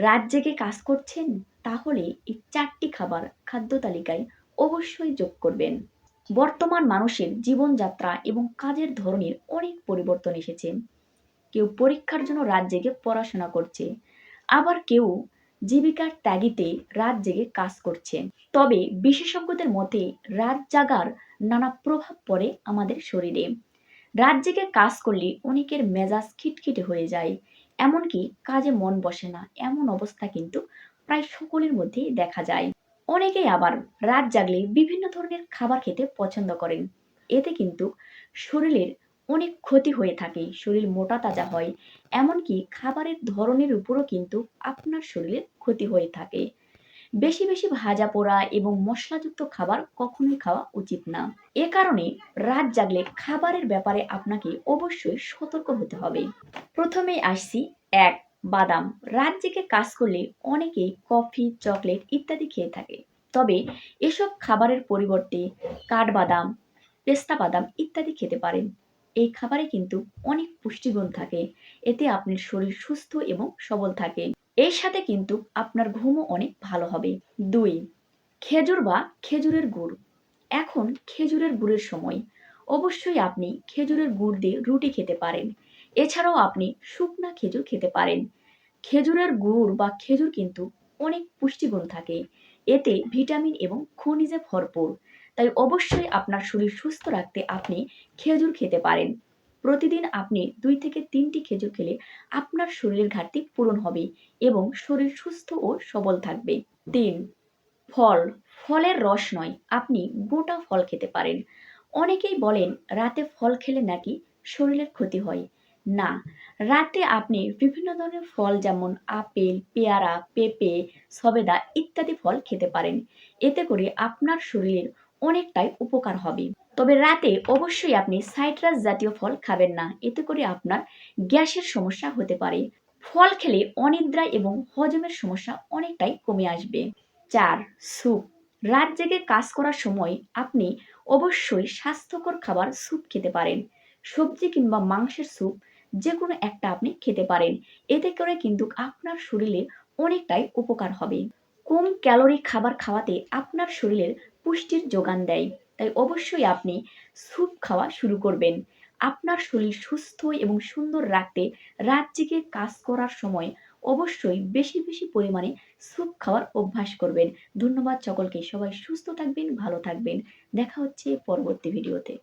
রাত জেগে কাজ করছেন? তাহলে এই ৪ টি খাবার খাদ্য তালিকায় অবশ্যই যোগ করবেন। বর্তমান মানুষের জীবনযাত্রা এবং কাজের ধরনের অনেক পরিবর্তন এসেছে। কেউ পরীক্ষার জন্য রাত জেগে পড়াশোনা করছে, আবার কেউ জীবিকার তাগিদে রাত জেগে কাজ করছে। তবে বিশেষজ্ঞদের মতে রাত জাগার নানা প্রভাব পড়ে আমাদের শরীরে। রাত জেগে কাজ করলে অনেকের মেজাজ খিটখিটে হয়ে যায়, এমনকি কাজে মন বসে না, এমন অবস্থা কিন্তু প্রায় সকলের মধ্যেই দেখা যায়। অনেকেই আবার রাত জাগলে বিভিন্ন ধরনের খাবার খেতে পছন্দ করেন। এতে কিন্তু শরীরের অনেক ক্ষতি হয়ে থাকে, শরীর মোটা তাজা হয়, এমনকি খাবারের ধরনের উপরও কিন্তু আপনার শরীরের ক্ষতি হয়ে থাকে। বেশি বেশি ভাজা পোড়া এবং মশলাযুক্ত খাবার কখনোই খাওয়া উচিত না। এ কারণে রাত জাগলে খাবারের ব্যাপারে আপনাকে অবশ্যই সতর্ক হতে হবে। প্রথমেই আসছি ১. বাদাম। রাত জেগে কাজ করলে অনেকেই কফি, চকলেট ইত্যাদি খেয়ে থাকে। তবে এসব খাবারের পরিবর্তে কাঠবাদাম, পেস্তা বাদাম ইত্যাদি খেতে পারেন। এই খাবারে কিন্তু অনেক পুষ্টিগুণ থাকে। এতে আপনার শরীর সুস্থ এবং সবল থাকে। এর সাথে কিন্তু আপনার ঘুমও অনেক ভালো হবে। ২. খেজুর বা খেজুরের গুড়। এখন খেজুরের গুড়ের সময়। অবশ্যই আপনি খেজুরের গুড় দিয়ে রুটি খেতে পারেন। এছাড়াও আপনি শুকনা খেজুর খেতে পারেন। খেজুরের গুড় বা খেজুর কিন্তু অনেক পুষ্টিগুণ থাকে। এতে ভিটামিন এবং খনিজে ভরপুর। তাই অবশ্যই আপনার শরীর সুস্থ রাখতে আপনি খেজুর খেতে পারেন। প্রতিদিন আপনি ২ থেকে ৩টি খেজুর খেলে আপনার শরীরের ঘাটতি পূরণ হবে এবং শরীর সুস্থ ও সবল থাকবে। ৩. ফল। ফলের রস নয়, আপনি গোটা ফল খেতে পারেন। অনেকেই বলেন রাতে ফল খেলে নাকি শরীরের ক্ষতি হয়। না, রাতে আপনি বিভিন্ন ধরনের ফল যেমন আপেল, পেয়ারা, পেঁপে, সবেদা ইত্যাদি ফল খেতে পারেন। এতে করে আপনার শরীরের অনেকটাই উপকার হবে। তবে রাতে অবশ্যই আপনি সাইট্রাস জাতীয় ফল খাবেন না। এতে করে আপনার গ্যাসের সমস্যা হতে পারে। ফল খেলে অনিদ্রা এবং হজমের সমস্যা অনেকটাই কমে আসবে। ৪. স্যুপ। রাত জেগে কাজ করার সময় আপনি অবশ্যই স্বাস্থ্যকর খাবার স্যুপ খেতে পারেন। সবজি কিংবা মাংসের স্যুপ যেকোনো একটা আপনি খেতে পারেন। এতে করে কিন্তু আপনার শরীরে অনেকটাই উপকার হবে। কম ক্যালোরি খাবার খাওয়াতে আপনার শরীরের পুষ্টির যোগান দেয়। তাই অবশ্যই আপনি স্যুপ খাওয়া শুরু করবেন। আপনার শরীর সুস্থ এবং সুন্দর রাখতে রাত জেগে কাজ করার সময় অবশ্যই বেশি বেশি পরিমাণে স্যুপ খাওয়ার অভ্যাস করবেন। ধন্যবাদ সকলকে। সবাই সুস্থ থাকবেন, ভালো থাকবেন। দেখা হচ্ছে পরবর্তী ভিডিওতে।